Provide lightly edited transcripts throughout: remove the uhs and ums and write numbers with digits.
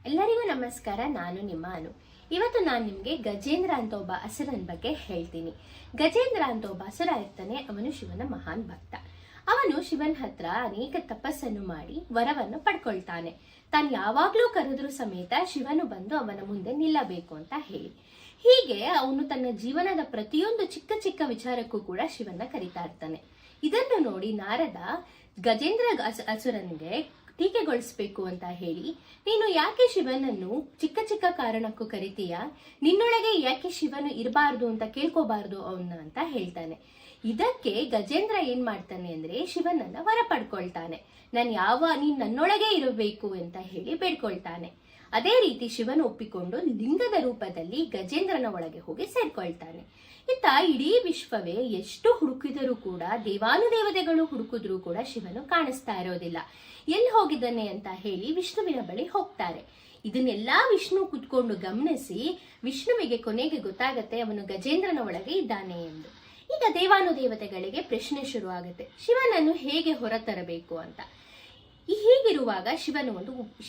ಎಲ್ಲರಿಗೂ ನಮಸ್ಕಾರ. ನಾನು ನಿಮ್ಮ ಅನು. ಇವತ್ತು ನಾನು ನಿಮಗೆ ಗಜೇಂದ್ರ ಅಂತ ಒಬ್ಬ ಅಸುರನ ಬಗ್ಗೆ ಹೇಳ್ತೀನಿ. ಗಜೇಂದ್ರ ಅಂತ ಒಬ್ಬ ಅಸುರ ಇರ್ತಾನೆ. ಅವನು ಶಿವನ ಮಹಾನ್ ಭಕ್ತ. ಅವನು ಶಿವನ ಹತ್ರ ಅನೇಕ ತಪಸ್ಸನ್ನು ಮಾಡಿ ವರವನ್ನು ಪಡ್ಕೊಳ್ತಾನೆ. ತಾನು ಯಾವಾಗ್ಲೂ ಕರೆದ್ರೂ ಸಮೇತ ಶಿವನು ಬಂದು ಅವನ ಮುಂದೆ ನಿಲ್ಲಬೇಕು ಅಂತ ಹೇಳಿ. ಹೀಗೆ ಅವನು ತನ್ನ ಜೀವನದ ಪ್ರತಿಯೊಂದು ಚಿಕ್ಕ ಚಿಕ್ಕ ವಿಚಾರಕ್ಕೂ ಕೂಡ ಶಿವನ ಕರೀತಾ ಇರ್ತಾನೆ. ಇದನ್ನು ನೋಡಿ ನಾರದ ಗಜೇಂದ್ರ ಅಸುರನಿಗೆ ಟೀಕೆಗೊಳಿಸ್ಬೇಕು ಅಂತ ಹೇಳಿ, ನೀನು ಯಾಕೆ ಶಿವನನ್ನು ಚಿಕ್ಕ ಚಿಕ್ಕ ಕಾರಣಕ್ಕೂ ಕರಿತೀಯ, ನಿನ್ನೊಳಗೆ ಯಾಕೆ ಶಿವನು ಇರಬಾರ್ದು ಅಂತ ಕೇಳ್ಕೋಬಾರ್ದು ಅವನ್ನ ಅಂತ ಹೇಳ್ತಾನೆ. ಇದಕ್ಕೆ ಗಜೇಂದ್ರ ಏನ್ ಮಾಡ್ತಾನೆ ಅಂದ್ರೆ ಶಿವನನ್ನ ವರ ಪಡ್ಕೊಳ್ತಾನೆ. ನೀನ್ ನನ್ನೊಳಗೆ ಇರಬೇಕು ಅಂತ ಹೇಳಿ ಬೇಡ್ಕೊಳ್ತಾನೆ. ಅದೇ ರೀತಿ ಶಿವನು ಒಪ್ಪಿಕೊಂಡು ಲಿಂಗದ ರೂಪದಲ್ಲಿ ಗಜೇಂದ್ರನ ಒಳಗೆ ಹೋಗಿ ಸೇರ್ಕೊಳ್ತಾನೆ. ಇತ್ತ ಇಡೀ ವಿಶ್ವವೇ ಎಷ್ಟು ಹುಡುಕಿದರೂ ಕೂಡ, ದೇವಾನುದೇವತೆಗಳು ಹುಡುಕಿದ್ರೂ ಕೂಡ ಶಿವನು ಕಾಣಿಸ್ತಾ ಇರೋದಿಲ್ಲ. ಎಲ್ಲಿ ಹೋಗಿದ್ದಾನೆ ಅಂತ ಹೇಳಿ ವಿಷ್ಣುವಿನ ಬಳಿ ಹೋಗ್ತಾರೆ. ಇದನ್ನೆಲ್ಲಾ ವಿಷ್ಣು ಕುತ್ಕೊಂಡು ಗಮನಿಸಿ ವಿಷ್ಣುವಿಗೆ ಕೊನೆಗೆ ಗೊತ್ತಾಗತ್ತೆ ಅವನು ಗಜೇಂದ್ರನ ಒಳಗೆ ಇದ್ದಾನೆ ಎಂದು. ಈಗ ದೇವಾನುದೇವತೆಗಳಿಗೆ ಪ್ರಶ್ನೆ ಶುರು ಆಗುತ್ತೆ, ಶಿವನನ್ನು ಹೇಗೆ ಹೊರತರಬೇಕು ಅಂತ.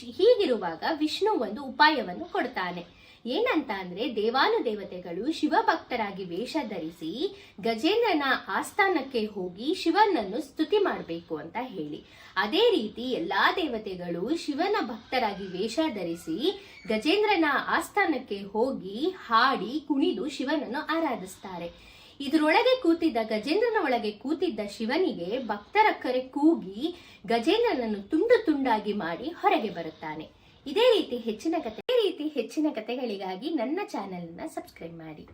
ಹೀಗಿರುವಾಗ ವಿಷ್ಣು ಒಂದು ಉಪಾಯವನ್ನು ಕೊಡ್ತಾನೆ. ಏನಂತ ಅಂದ್ರೆ, ದೇವಾನುದೇವತೆಗಳು ಶಿವ ಭಕ್ತರಾಗಿ ವೇಷ ಧರಿಸಿ ಗಜೇಂದ್ರನ ಆಸ್ಥಾನಕ್ಕೆ ಹೋಗಿ ಶಿವನನ್ನು ಸ್ತುತಿ ಮಾಡಬೇಕು ಅಂತ ಹೇಳಿ. ಅದೇ ರೀತಿ ಎಲ್ಲಾ ದೇವತೆಗಳು ಶಿವನ ಭಕ್ತರಾಗಿ ವೇಷ ಧರಿಸಿ ಗಜೇಂದ್ರನ ಆಸ್ಥಾನಕ್ಕೆ ಹೋಗಿ ಹಾಡಿ ಕುಣಿದು ಶಿವನನ್ನು ಆರಾಧಿಸ್ತಾರೆ. ಇದರೊಳಗೆ ಕೂತಿದ್ದ ಗಜೇಂದ್ರನ ಒಳಗೆ ಕೂತಿದ್ದ ಶಿವನಿಗೆ ಭಕ್ತರ ಕರೆ ಕೂಗಿ ಗಜೇಂದ್ರನನ್ನು ತುಂಡು ತುಂಡಾಗಿ ಮಾಡಿ ಹೊರಗೆ ಬರುತ್ತಾನೆ. ಇದೇ ರೀತಿ ಹೆಚ್ಚಿನ ಕಥೆಗಳಿಗಾಗಿ ನನ್ನ ಚಾನೆಲ್ ಅನ್ನು ಸಬ್ಸ್ಕ್ರೈಬ್ ಮಾಡಿ.